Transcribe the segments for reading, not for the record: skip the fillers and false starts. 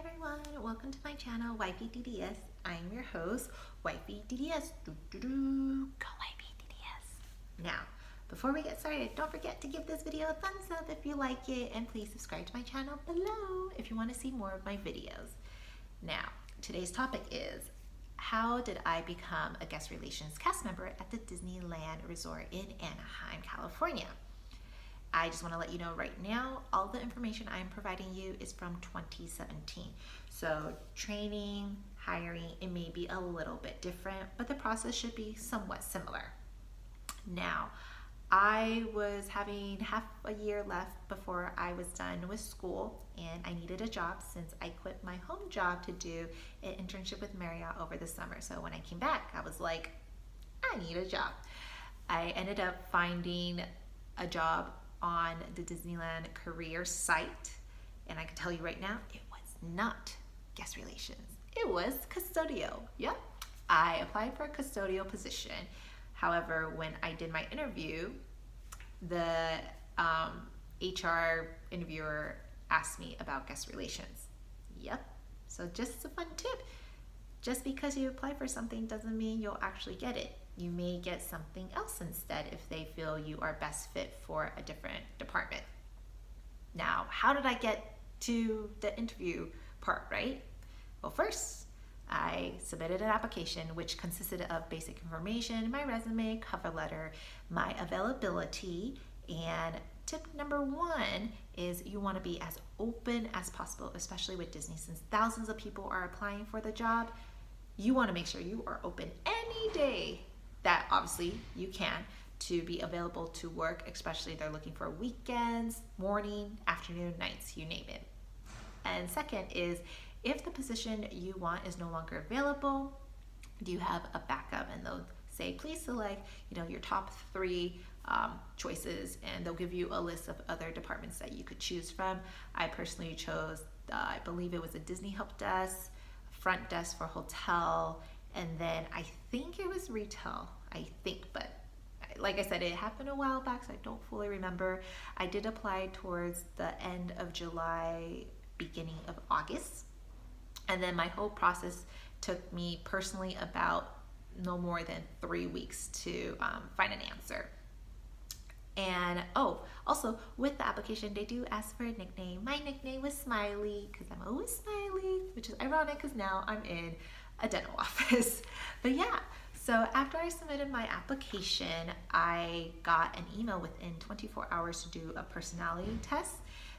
everyone, welcome to my channel, Wifey DDS. I'm your host, Wifey DDS. Go Wifey DDS. Now, before we get started, don't forget to give this video a thumbs up if you like it, and please subscribe to my channel below if you want to see more of my videos. Now, today's topic is, how did I become a guest relations cast member at the Disneyland Resort in Anaheim, California? I just want to let you know right now, all the information I'm providing you is from 2017. So training, hiring, it may be a little bit different, but the process should be somewhat similar. Now, I was having half a year left before I was done with school, and I needed a job since I quit my home job to do an internship with Marriott over the summer. So when I came back, I was like, I need a job. I ended up finding a job on the Disneyland career site, and I can tell you right now, it was not guest relations. It was custodial. Yep, I applied for a custodial position. However, when I did my interview, the HR interviewer asked me about guest relations. Yep, so just a fun tip. Just because you apply for something doesn't mean you'll actually get it. You may get something else instead if they feel you are best fit for a different department. Now, how did I get to the interview part, right? Well, first, I submitted an application which consisted of basic information, my resume, cover letter, my availability, and tip number one is you want to be as open as possible, especially with Disney. Since thousands of people are applying for the job, you want to make sure you are open any day that obviously you can to be available to work, especially they're looking for weekends, morning, afternoon, nights, you name it. And second is, if the position you want is no longer available, do you have a backup? And they'll say, please select, your top three choices, and they'll give you a list of other departments that you could choose from. I personally chose, I believe it was a Disney help desk, front desk for hotel, and then I think it was retail, but like I said, it happened a while back, so I don't fully remember. I did apply towards the end of July, beginning of August, and then my whole process took me personally about no more than 3 weeks to find an answer. And also with the application, they do ask for a nickname. My nickname was Smiley because I'm always smiley, which is ironic because now I'm in a dental office. But yeah, so after I submitted my application, I got an email within 24 hours to do a personality test.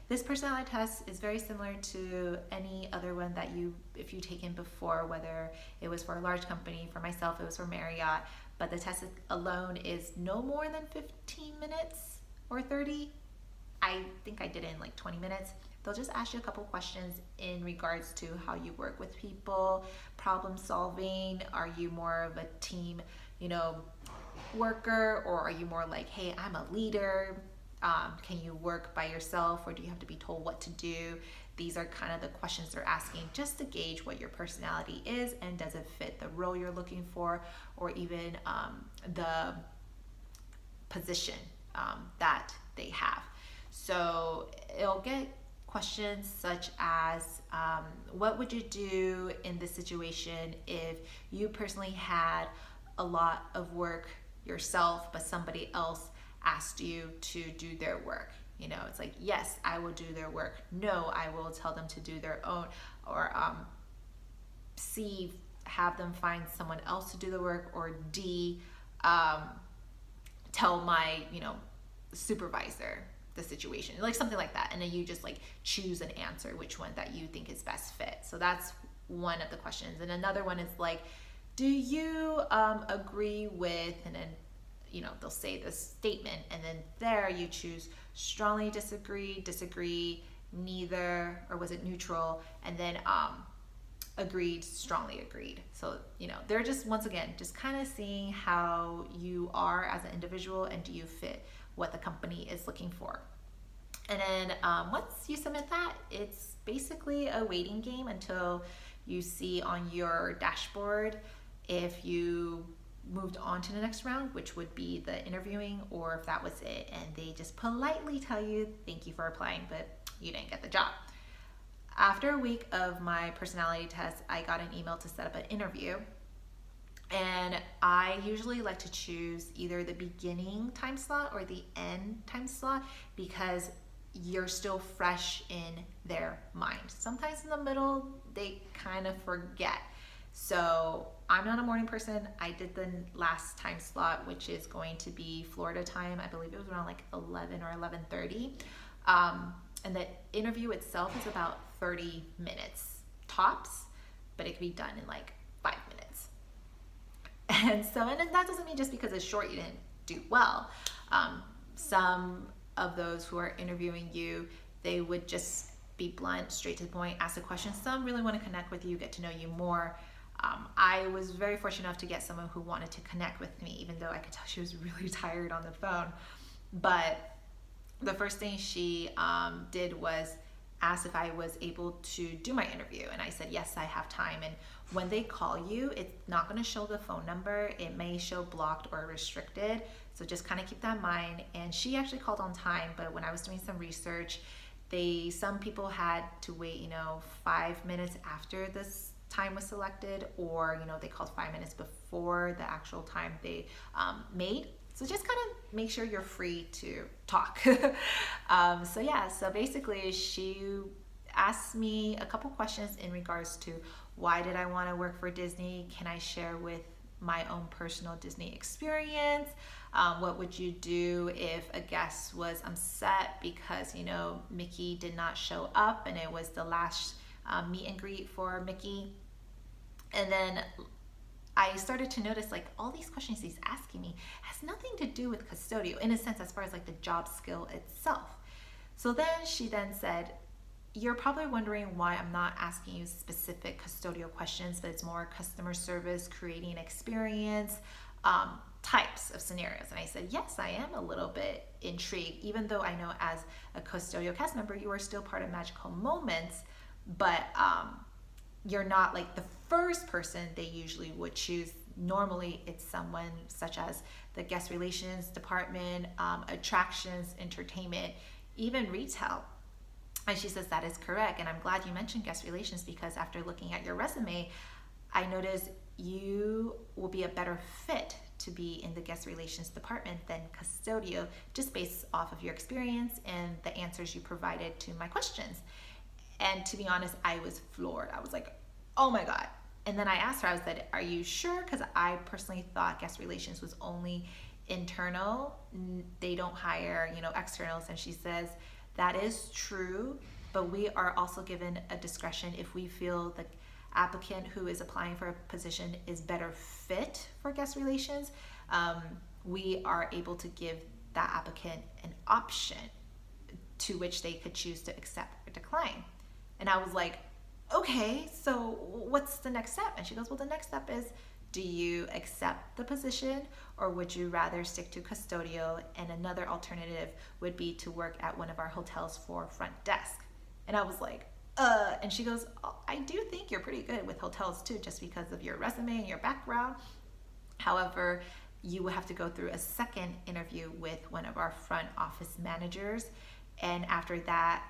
This personality test is very similar to any other one that if you've taken before, whether it was for a large company. For myself, it was for Marriott, but the test alone is no more than 15 minutes or 30. I think I did it in like 20 minutes. They'll just ask you a couple questions in regards to how you work with people, problem solving. Are you more of a team, worker, or are you more like, hey, I'm a leader? Can you work by yourself, or do you have to be told what to do? These are kind of the questions they're asking just to gauge what your personality is and does it fit the role you're looking for, or even the position that they have. So it'll get questions such as, what would you do in this situation if you personally had a lot of work yourself, but somebody else asked you to do their work? It's like, yes, I will do their work. No, I will tell them to do their own, or C, have them find someone else to do the work, or D, tell my, supervisor the situation, like something like that. And then you just like choose an answer, which one that you think is best fit. So that's one of the questions. And another one is like, do you agree with, and then they'll say this statement, and then there you choose strongly disagree, neither, or was it neutral, and then agreed, strongly agreed. So they're just, once again, just kind of seeing how you are as an individual, and do you fit what the company is looking for. And then once you submit that, it's basically a waiting game until you see on your dashboard if you moved on to the next round, which would be the interviewing, or if that was it, and they just politely tell you thank you for applying, but you didn't get the job. after a week of my personality test, I got an email to set up an interview. And I usually like to choose either the beginning time slot or the end time slot because you're still fresh in their mind. Sometimes in the middle, they kind of forget. So I'm not a morning person. I did the last time slot, which is going to be Florida time. I believe it was around like 11 or 11:30. And the interview itself is about 30 minutes tops, but it can be done in like 5 minutes. And that doesn't mean just because it's short, you didn't do well. Some of those who are interviewing you, they would just be blunt, straight to the point, ask the question. Some really want to connect with you, get to know you more. I was very fortunate enough to get someone who wanted to connect with me, even though I could tell she was really tired on the phone. But the first thing she did was ask if I was able to do my interview. And I said, yes, I have time. And when they call you, it's not going to show the phone number. It may show blocked or restricted. So just kind of keep that in mind. And she actually called on time. But when I was doing some research, some people had to wait, 5 minutes after this time was selected, or, they called 5 minutes before the actual time they made. So just kind of make sure you're free to talk. So basically she asked me a couple questions in regards to why did I want to work for Disney? Can I share with my own personal Disney experience? What would you do if a guest was upset because, Mickey did not show up and it was the last meet and greet for Mickey? And then I started to notice like all these questions he's asking me has nothing to do with custodial in a sense as far as like the job skill itself. So then she then said, you're probably wondering why I'm not asking you specific custodial questions, but it's more customer service, creating an experience, types of scenarios. And I said, yes, I am a little bit intrigued, even though I know as a custodial cast member, you are still part of Magical Moments, but you're not like the first person they usually would choose. Normally it's someone such as the guest relations department, attractions, entertainment, even retail. And she says that is correct. And I'm glad you mentioned guest relations because after looking at your resume, I noticed you will be a better fit to be in the guest relations department than custodial, just based off of your experience and the answers you provided to my questions. And to be honest, I was floored. I was like, oh my God. And then I asked her, I said, are you sure? Because I personally thought guest relations was only internal. They don't hire, externals. And she says, that is true, but we are also given a discretion if we feel the applicant who is applying for a position is better fit for guest relations. We are able to give that applicant an option to which they could choose to accept or decline. And I was like, okay, so what's the next step? And she goes, well, the next step is, do you accept the position or would you rather stick to custodial? And another alternative would be to work at one of our hotels for front desk. And I was like, and she goes, oh, I do think you're pretty good with hotels too, just because of your resume and your background. However, you will have to go through a second interview with one of our front office managers. And after that,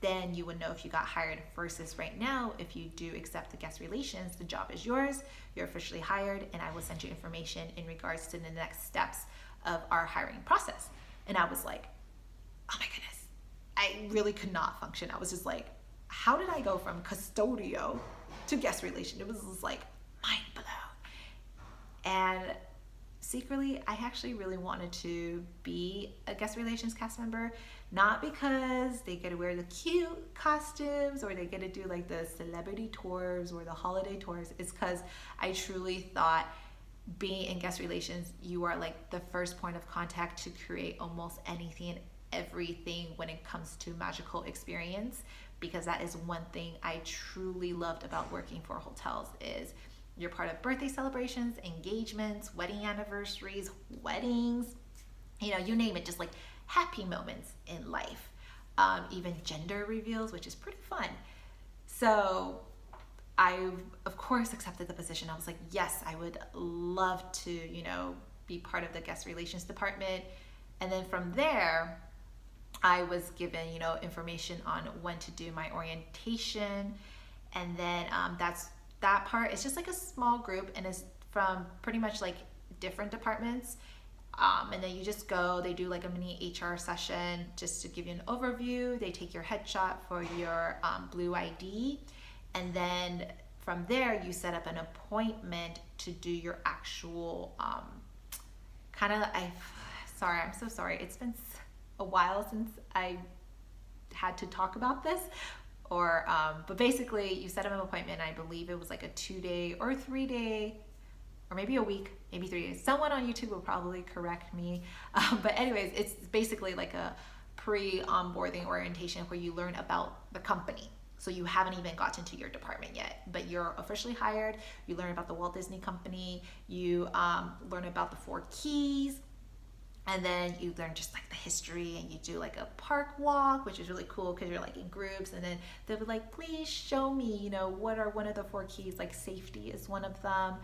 then you would know if you got hired versus right now, if you do accept the guest relations, the job is yours, you're officially hired, and I will send you information in regards to the next steps of our hiring process. And I was like, oh my goodness, I really could not function. I was just like, how did I go from custodial to guest relation? It was just like mind blown. And secretly, I actually really wanted to be a guest relations cast member, not because they get to wear the cute costumes or they get to do like the celebrity tours or the holiday tours. It's because I truly thought being in guest relations, you are like the first point of contact to create almost anything and everything when it comes to magical experience, because that is one thing I truly loved about working for hotels is you're part of birthday celebrations, engagements, wedding anniversaries, weddings, you name it, just like happy moments in life, even gender reveals, which is pretty fun. So I, of course, accepted the position. I was like, yes, I would love to, be part of the guest relations department. And then from there, I was given, information on when to do my orientation. And then that part is just like a small group and is from pretty much like different departments. And then you just go, they do like a mini HR session just to give you an overview. They take your headshot for your Blue ID. And then from there, you set up an appointment to do your actual I'm so sorry. It's been a while since I had to talk about this. But basically, you set up an appointment. I believe it was like a 2-day or 3-day, or maybe a week, maybe 3 days. Someone on YouTube will probably correct me. But anyways, it's basically like a pre-onboarding orientation where you learn about the company. So you haven't even gotten to your department yet, but you're officially hired. You learn about the Walt Disney Company. You learn about the 4 keys. And then you learn just like the history, and you do like a park walk, which is really cool because you're like in groups. And then they'll be like, please show me, what are one of the 4 keys? Like safety is one of them.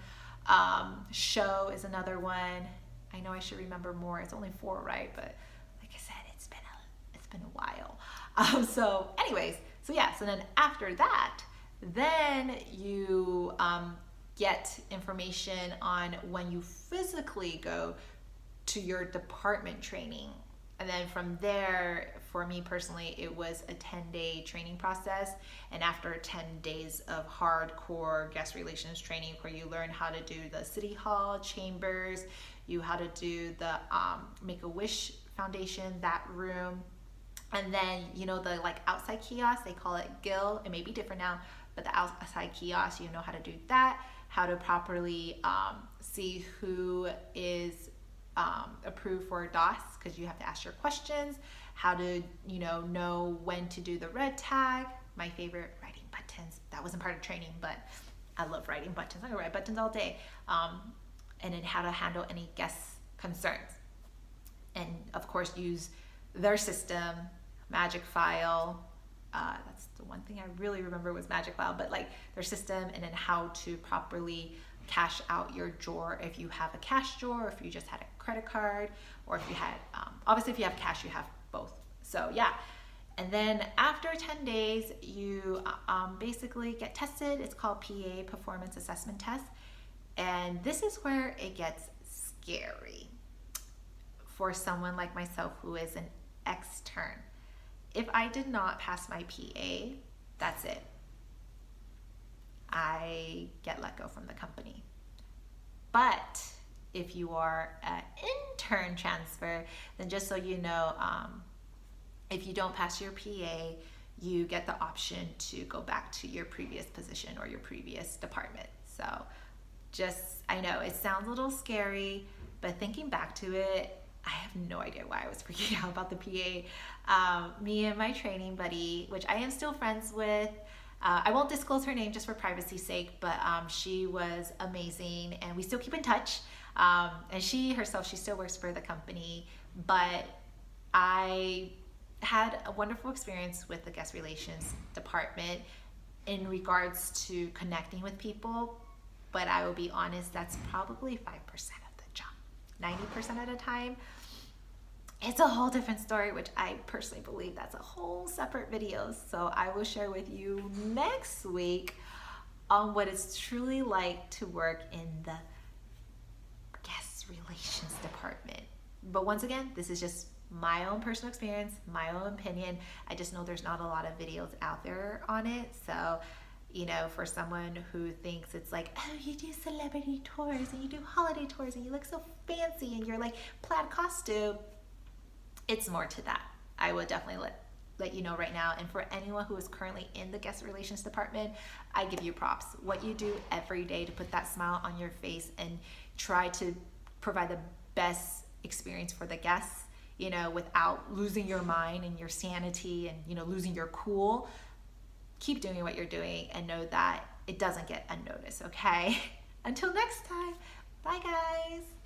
Show is another one. I know I should remember more. It's only 4, right? But like I said, it's been a while. So then after that, then you get information on when you physically go to your department training. And then from there, for me personally, it was a 10-day training process. And after 10 days of hardcore guest relations training, where you learn how to do the City Hall chambers, how to do the Make-A-Wish Foundation, that room. And then, the like outside kiosk, they call it Gill. It may be different now, but the outside kiosk, you know how to do that, how to properly see who is approved for DOS, because you have to ask your questions, how to know when to do the red tag. My favorite, writing buttons. That wasn't part of training, but I love writing buttons. I can write buttons all day. And then how to handle any guest concerns, and of course use their system, Magic File. That's the one thing I really remember was Magic File, but like their system, and then how to properly cash out your drawer if you have a cash drawer, or if you just had a credit card, or if you had, obviously if you have cash, you have both. So yeah. And then after 10 days, you basically get tested. It's called PA, Performance Assessment Test. And this is where it gets scary for someone like myself who is an extern. If I did not pass my PA, that's it. I get let go from the company. But if you are an intern transfer, then just so you know, if you don't pass your PA, you get the option to go back to your previous position or your previous department. So I know it sounds a little scary, but thinking back to it, I have no idea why I was freaking out about the PA. Me and my training buddy, which I am still friends with, I won't disclose her name just for privacy's sake, but she was amazing, and we still keep in touch. And she still works for the company, but I had a wonderful experience with the guest relations department in regards to connecting with people. But I will be honest, that's probably 5% of the job. 90% of the time, it's a whole different story, which I personally believe that's a whole separate video. So I will share with you next week on what it's truly like to work in the guest relations department. But once again, this is just my own personal experience, my own opinion. I just know there's not a lot of videos out there on it. So, for someone who thinks it's like, oh, you do celebrity tours and you do holiday tours and you look so fancy and you're like plaid costume, it's more to that. I would definitely let you know right now. And for anyone who is currently in the guest relations department, I give you props. What you do every day to put that smile on your face and try to provide the best experience for the guests, without losing your mind and your sanity and, losing your cool. Keep doing what you're doing and know that it doesn't get unnoticed, okay? Until next time, bye guys.